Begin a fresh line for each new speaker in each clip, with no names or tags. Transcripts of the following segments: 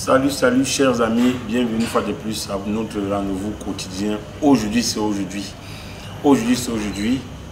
Salut, salut chers amis, bienvenue une fois de plus à notre rendez-vous quotidien. Aujourd'hui,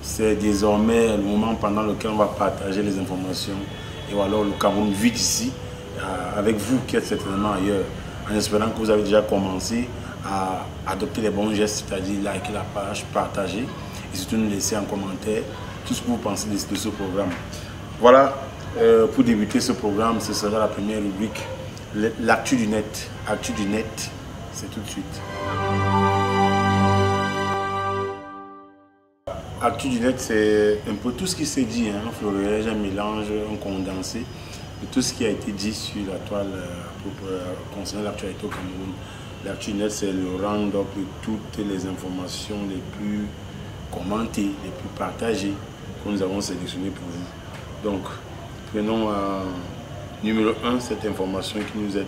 c'est désormais le moment pendant lequel on va partager les informations. Et alors le Cameroun vit ici, avec vous qui êtes certainement ailleurs, en espérant que vous avez déjà commencé à adopter les bons gestes, c'est-à-dire liker la page, partager et surtout nous laisser en commentaire tout ce que vous pensez de ce programme. Voilà, pour débuter ce programme, ce sera la première rubrique. L'actu du net. Actu du net, c'est tout de suite. Actu du net, c'est un peu tout ce qui s'est dit, un florilège, un mélange, un condensé de tout ce qui a été dit sur la toile concernant l'actualité au Cameroun. L'actu du net, c'est le round-up de toutes les informations les plus commentées, les plus partagées que nous avons sélectionnées pour vous. Donc, prenons numéro 1, cette information qui nous est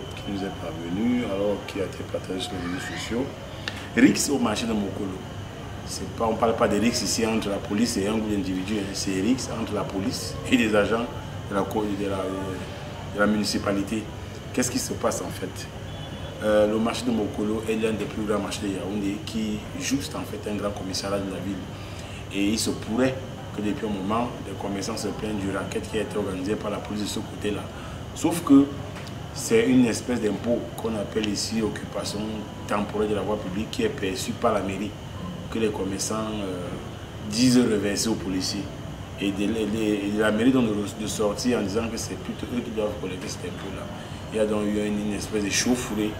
parvenue, alors qui a été partagée sur les réseaux sociaux. Rix au marché de Mokolo. On ne parle pas de Rix ici entre la police et un groupe d'individus, c'est Rix entre la police et les agents de la municipalité. Qu'est-ce qui se passe en fait? Le marché de Mokolo est l'un des plus grands marchés de Yaoundé qui juste en fait un grand commissariat de la ville. Et il se pourrait que depuis un moment, les commerçants se plaignent du racket qui a été organisé par la police de ce côté-là. Sauf que c'est une espèce d'impôt qu'on appelle ici occupation temporaire de la voie publique qui est perçue par la mairie, que les commerçants disent reverser aux policiers. Et la mairie donne de sortir en disant que c'est plutôt eux qui doivent collecter cet impôt-là. Il y a donc eu une espèce de chauffourée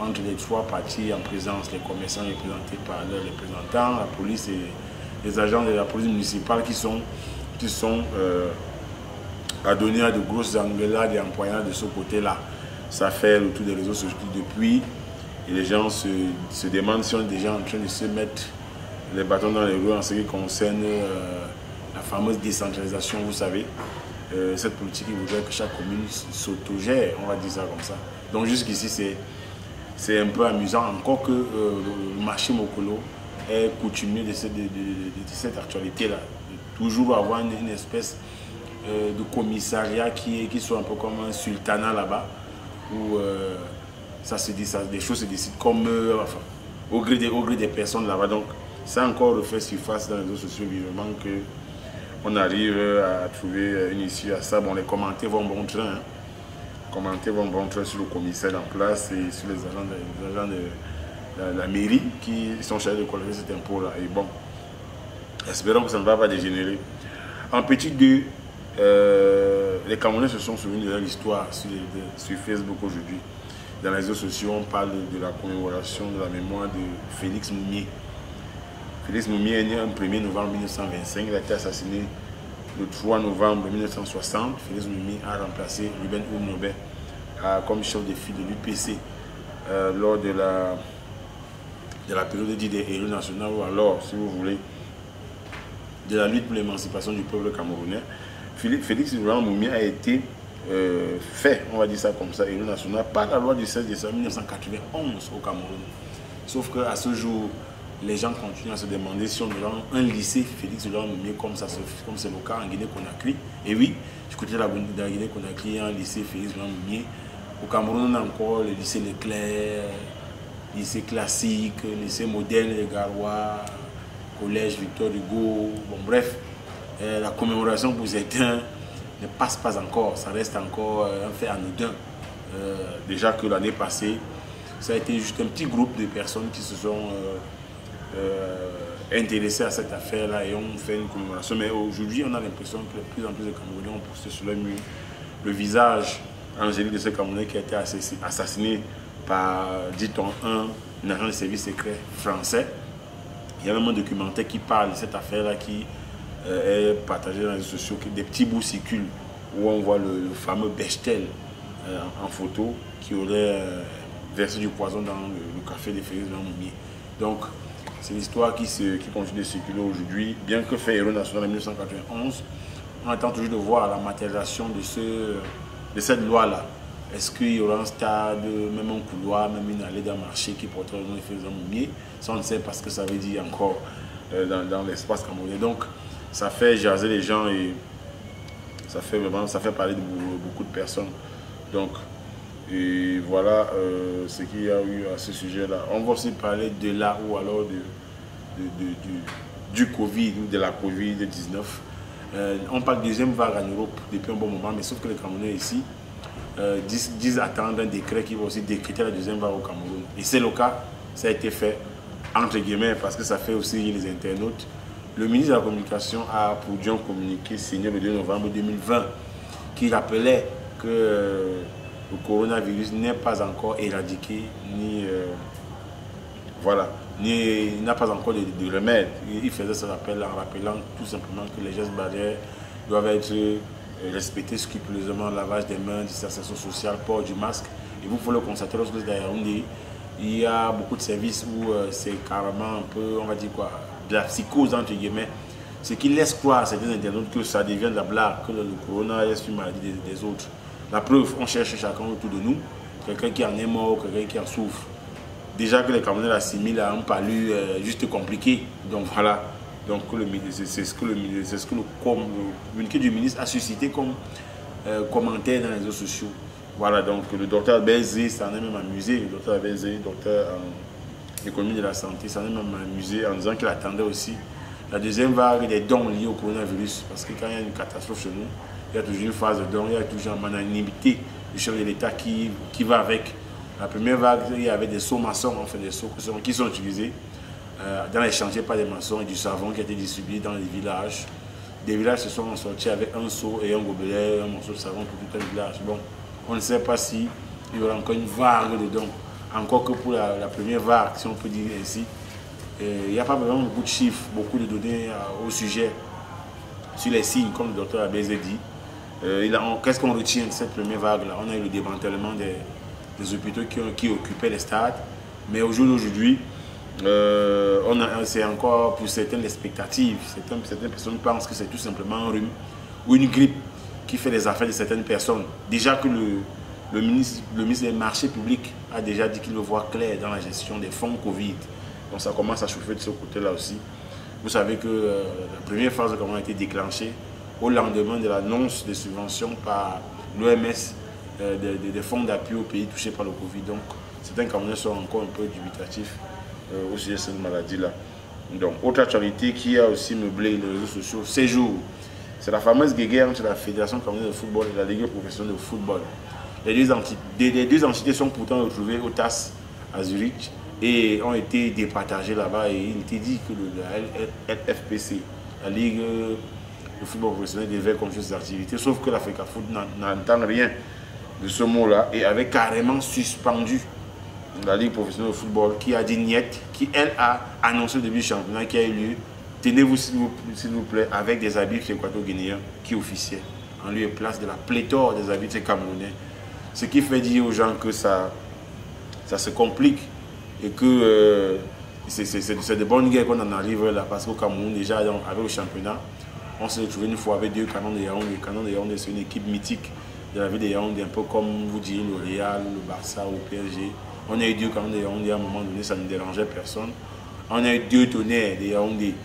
entre les trois parties en présence, les commerçants représentés par leurs représentants, la police et les agents de la police municipale qui sont à donner à de grosses engueulades et empoignades de ce côté-là. Ça fait le tour des réseaux sociaux depuis et les gens se demandent si on est déjà en train de se mettre les bâtons dans les roues en ce qui concerne la fameuse décentralisation, vous savez, cette politique qui voudrait que chaque commune s'autogère, on va dire ça comme ça. Donc jusqu'ici, c'est un peu amusant, encore que le marché Mokolo est coutumier de cette actualité-là, toujours avoir une espèce de commissariat qui soit un peu comme un sultanat là-bas, où des choses se décident comme au gré des personnes là-bas. Donc ça a encore refait surface dans les réseaux sociaux vivement qu'on arrive à trouver une issue à ça. Bon, les commentaires vont bon train. Commentaires vont bon train sur le commissaire en place et sur les agents de la mairie qui sont chargés de collecter cet impôt-là. Et bon, espérons que ça ne va pas dégénérer. En petit 2, les Camerounais se sont souvenus de leur histoire sur Facebook aujourd'hui. Dans les réseaux sociaux, on parle de la commémoration de la mémoire de Félix Moumié. Félix Moumié est né le 1er novembre 1925. Il a été assassiné le 3 novembre 1960. Félix Moumié a remplacé Ruben Oumnobé comme chef de file de l'UPC lors de la période dite des héros nationaux, ou alors, si vous voulez, de la lutte pour l'émancipation du peuple camerounais. Félix Moumié a été fait, on va dire ça comme ça, héros national par la loi du 16 décembre 1991 au Cameroun. Sauf qu'à ce jour, les gens continuent à se demander si on aura un lycée Félix Moumié comme c'est le cas en Guinée-Conakry. Et oui, du côté de la Guinée-Conakry, il y a un lycée Félix Moumié. Au Cameroun, on a encore le lycée Leclerc, lycée classique, lycée moderne de Garoua, collège Victor Hugo. Bon, bref, la commémoration pour certains ne passe pas encore, ça reste encore un fait anodin. Déjà que l'année passée, ça a été juste un petit groupe de personnes qui se sont intéressées à cette affaire-là et ont fait une commémoration. Mais aujourd'hui, on a l'impression que de plus en plus de Camerounais ont poussé sur leur mur le visage angélique de ce Camerounais qui a été assassiné par, dit-on, un agent de service secret français. Il y a même un documentaire qui parle de cette affaire-là qui est partagé dans les réseaux sociaux, que des petits bouts circulent où on voit le fameux Bechtel en photo qui aurait versé du poison dans le café de Félix Moumié. Donc c'est l'histoire qui continue de circuler aujourd'hui. Bien que fait héros national en 1991, on attend toujours de voir la matérialisation de cette loi-là. Est-ce qu'il y aura un stade, même un couloir, même une allée d'un marché qui portera le nom de Félix Moumié? Ça, on ne sait pas ce que ça veut dire encore dans l'espace camerounais. Donc, ça fait jaser les gens et ça fait parler de beaucoup de personnes. Donc, Et voilà ce qu'il y a eu à ce sujet-là. On va aussi parler de là ou alors du Covid ou de la Covid-19. On parle de deuxième vague en Europe depuis un bon moment, mais sauf que les Camerounais ici disent attendre un décret qui va aussi décréter la deuxième vague au Cameroun. Et c'est le cas, ça a été fait, entre guillemets, parce que ça fait aussi les internautes. Le ministre de la Communication a produit un communiqué signé le 2 novembre 2020 qui rappelait que le coronavirus n'est pas encore éradiqué, il n'a pas encore de remède. Il faisait ce rappel en rappelant tout simplement que les gestes barrières doivent être respectés scrupuleusement, lavage des mains, distanciation sociale, port du masque. Et vous pouvez le constater lorsque vous êtes à Yaoundé, il y a beaucoup de services où c'est carrément un peu, on va dire quoi, de la psychose entre guillemets. Ce qui laisse croire à certains internautes que ça devient de la blague, que le corona est une maladie des autres. La preuve, on cherche chacun autour de nous, quelqu'un qui en est mort, quelqu'un qui en souffre. Déjà que les Camerounais l'assimilent à un palu juste compliqué. Donc voilà, donc c'est ce que le communiqué du ministre a suscité comme commentaire dans les réseaux sociaux. Voilà, donc le docteur Bézé s'en est même amusé, le docteur Bézé, docteur en économie de la santé, s'en est même amusé en disant qu'il attendait aussi la deuxième vague des dons liés au coronavirus. Parce que quand il y a une catastrophe chez nous, il y a toujours une phase de dons, il y a toujours une magnanimité du chef de l'État qui va avec. La première vague, il y avait des seaux maçons, enfin des seaux qui sont utilisés dans les chantiers par des maçons et du savon qui a été distribué dans les villages. Des villages se sont sortis avec un seau et un gobelet, un morceau de savon pour tout un village. Bon, on ne sait pas si il y aura encore une vague de dons. Encore que pour la première vague, si on peut dire ainsi, il n'y a pas vraiment beaucoup de chiffres, beaucoup de données au sujet, sur les signes, comme le docteur Abézé dit. Qu'est-ce qu'on retient de cette première vague-là? On a eu le démantèlement des hôpitaux qui occupaient les stades. Mais au jour d'aujourd'hui, c'est encore pour certaines expectatives. Certaines personnes pensent que c'est tout simplement un rhume ou une grippe qui fait les affaires de certaines personnes. Déjà que le ministre des marchés publics a déjà dit qu'il veut voir clair dans la gestion des fonds Covid. Donc ça commence à chauffer de ce côté-là aussi. Vous savez que la première phase a été déclenchée au lendemain de l'annonce des subventions par l'OMS des fonds d'appui aux pays touchés par le Covid. Donc, certains Camerounais sont encore un peu dubitatifs au sujet de cette maladie-là. Donc, autre actualité qui a aussi meublé les réseaux sociaux ces jours, c'est la fameuse guéguerre entre la Fédération camerounaise de football et la Ligue professionnelle de football. Les deux entités sont pourtant retrouvées au TAS à Zurich et ont été départagées là-bas. Et il était dit que la LFPC, la Ligue de football professionnel, devait continuer ses activités, sauf que l'Africa Foot n'entend rien de ce mot-là et avait carrément suspendu la Ligue professionnelle de football qui a dit niet, qui elle a annoncé le début du championnat qui a eu lieu. Tenez-vous s'il vous plaît avec des arbitres équato-guinéens qui officiaient en lieu et place de la pléthore des arbitres camerounais. Ce qui fait dire aux gens que ça se complique et que c'est de bonnes guerres qu'on en arrive là parce qu'au Cameroun déjà avec le championnat, on s'est retrouvé une fois avec deux Canons de Yaoundé. Les Canons de Yaoundé, c'est une équipe mythique de la ville de Yaoundé, un peu comme vous diriez le Real, le Barça ou le PSG. On a eu deux Canons de Yaoundé à un moment donné, ça ne dérangeait personne. On a eu deux Tonnerres de Yaoundé.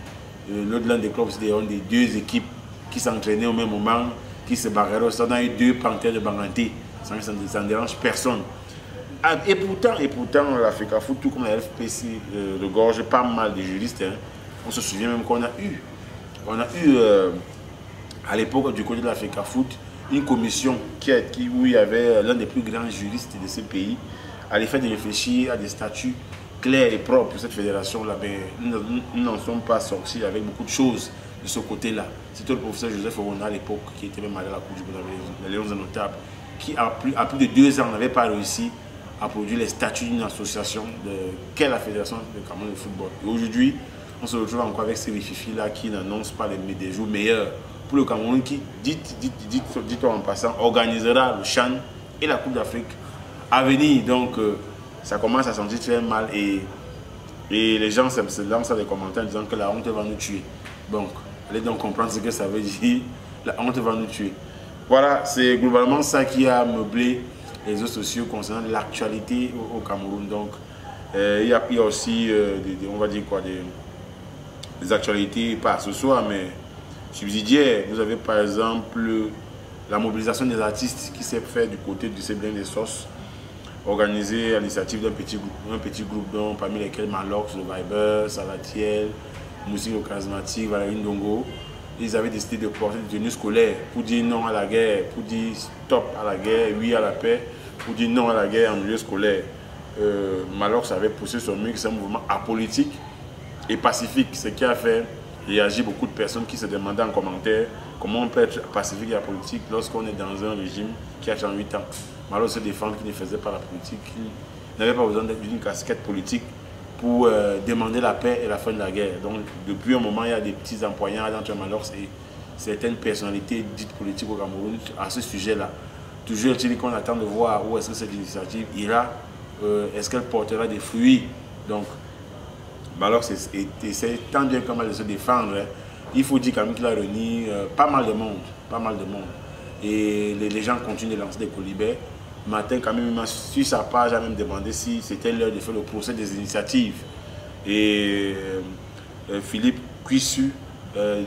L'au-delà des clubs, c'est Yaoundé, deux équipes qui s'entraînaient au même moment, qui se barraient. On a eu deux Panthères de Banganté, ça ne dérange personne. Et pourtant l'Africa Foot, tout comme la FPC, regorge pas mal de juristes. Hein. On se souvient même qu'on a eu à l'époque du côté de l'Africa Foot une commission où il y avait l'un des plus grands juristes de ce pays à l'effet de réfléchir à des statuts clairs et propres pour cette fédération-là. Nous n'en sommes pas sortis avec beaucoup de choses de ce côté-là. C'était le professeur Joseph Orona à l'époque qui était même allé à la Coupe du Monde avec les 11 notables, qui à plus de 2 ans n'avait pas réussi à produire les statuts d'une association qu'est la Fédération de Cameroun de football. Et aujourd'hui, on se retrouve encore avec ces rififis-là qui n'annoncent pas des jours meilleurs pour le Cameroun qui, dit-on en passant, organisera le CHAN et la Coupe d'Afrique à venir. Donc, ça commence à sentir très mal et les gens se lancent à des commentaires en disant que la honte va nous tuer. Donc, allez donc comprendre ce que ça veut dire, la honte va nous tuer. Voilà, c'est globalement ça qui a meublé les réseaux sociaux concernant l'actualité au Cameroun. Donc, il y a aussi, on va dire quoi, des actualités, pas ce soir, mais subsidiaires. Vous avez par exemple la mobilisation des artistes qui s'est faite du côté du Séblin des Sauces organisé à l'initiative d'un petit groupe dont, parmi lesquels Malox, le Viber, Salatiel, Moussi le Charismatique, Valérie Ndongo. Ils avaient décidé de porter des tenues scolaires pour dire non à la guerre, pour dire stop à la guerre, oui à la paix, pour dire non à la guerre en milieu scolaire. Malox avait poussé son mur, c'est un mouvement apolitique et pacifique, ce qui a fait réagir beaucoup de personnes qui se demandaient en commentaire comment on peut être pacifique et apolitique lorsqu'on est dans un régime qui a 38 ans. Malox se défend qu'il ne faisait pas la politique, qu'il n'avait pas besoin d'une casquette politique pour demander la paix et la fin de la guerre. Donc depuis un moment, il y a des petits empoignades entre Malox et certaines personnalités dites politiques au Cameroun à ce sujet-là. Toujours est-il qu'on attend de voir où est-ce que cette initiative ira, est-ce qu'elle portera des fruits. Donc Malox essaie tant bien que mal de se défendre. Il faut dire quand même qu'il a réuni pas mal de monde. Et les gens continuent de lancer des colibets. Matin, quand même, sur sa page, a même demandé si c'était l'heure de faire le procès des initiatives. Et Philippe Cuissu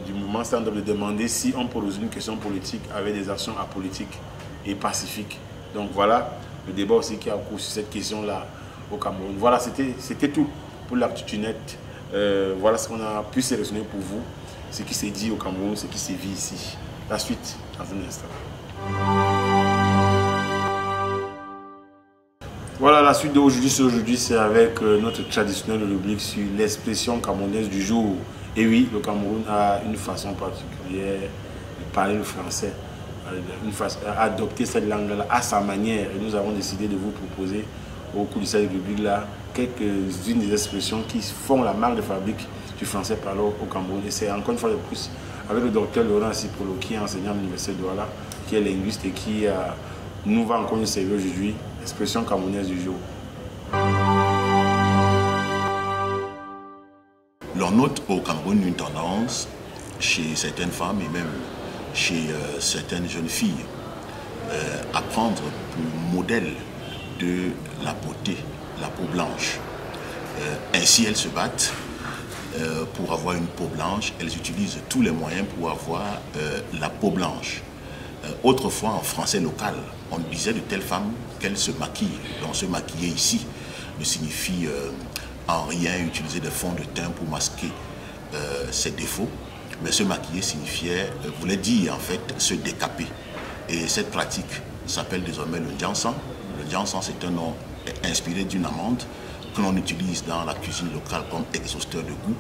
du mouvement Stand Up de demander si on pose une question politique avec des actions apolitiques et pacifiques. Donc voilà le débat aussi qui a cours sur cette question-là au Cameroun. Voilà, c'était tout pour l'actu net. Voilà ce qu'on a pu sélectionner pour vous, ce qui s'est dit au Cameroun, ce qui s'est vu ici. La suite dans un instant. Voilà, la suite d'aujourd'hui, c'est avec notre traditionnelle rubrique sur l'expression camerounaise du jour. Et oui, le Cameroun a une façon particulière de parler le français, à adopter cette langue-là à sa manière. Et nous avons décidé de vous proposer au cours de cette rubrique-là quelques-unes des expressions qui font la marque de fabrique du français parlé au Cameroun. Et c'est encore une fois de plus avec le docteur Laurent Sipolo, qui est enseignant à l'université de Douala, qui est linguiste et qui nous va encore nous servir aujourd'hui l'expression camerounaise du jour.
L'on note au Cameroun une tendance chez certaines femmes et même chez certaines jeunes filles à prendre pour modèle de la beauté, la peau blanche. Ainsi elles se battent pour avoir une peau blanche, elles utilisent tous les moyens pour avoir la peau blanche. Autrefois, en français local, on disait de telles femmes qu'elles se maquillent. Donc se maquiller ici ne signifie en rien utiliser des fonds de teint pour masquer ses défauts, mais se maquiller voulait dire en fait se décaper. Et cette pratique s'appelle désormais le Ndiansan. Le Ndiansan, c'est un nom inspiré d'une amande que l'on utilise dans la cuisine locale comme exhausteur de goût.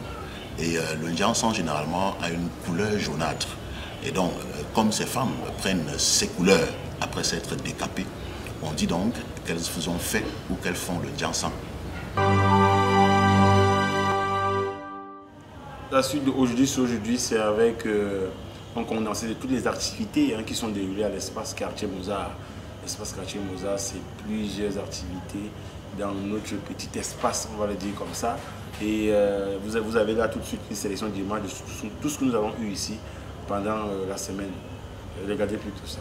Et le Ndiansan, généralement, a une couleur jaunâtre. Et donc, comme ces femmes prennent ces couleurs après s'être décapées, on dit donc qu'elles ont fait ou qu'elles font le Ndiansan.
La suite d'aujourd'hui, c'est avec un condensé de toutes les activités qui sont déroulées à l'espace Quartier Mozart. L'espace Quartier Mozart, c'est plusieurs activités dans notre petit espace, on va le dire comme ça. Et vous avez là tout de suite une sélection d'images de tout ce que nous avons eu ici pendant la semaine. Regardez plutôt ça.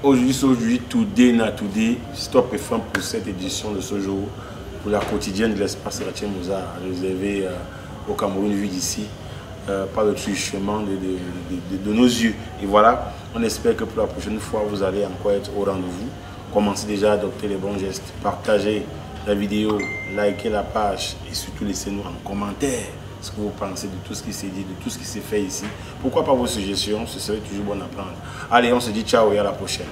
aujourd'hui, today, stop et fin pour cette édition de ce jour, pour la quotidienne de l'espace Ratier Mozart, réservé au Cameroun vu d'ici, par le truchement de nos yeux. Et voilà, on espère que pour la prochaine fois, vous allez encore être au rendez-vous. Commencez déjà à adopter les bons gestes, partagez la vidéo, likez la page et surtout laissez-nous en commentaire ce que vous pensez de tout ce qui s'est dit, de tout ce qui s'est fait ici. Pourquoi pas vos suggestions, ce serait toujours bon à prendre. Allez, on se dit ciao et à la prochaine.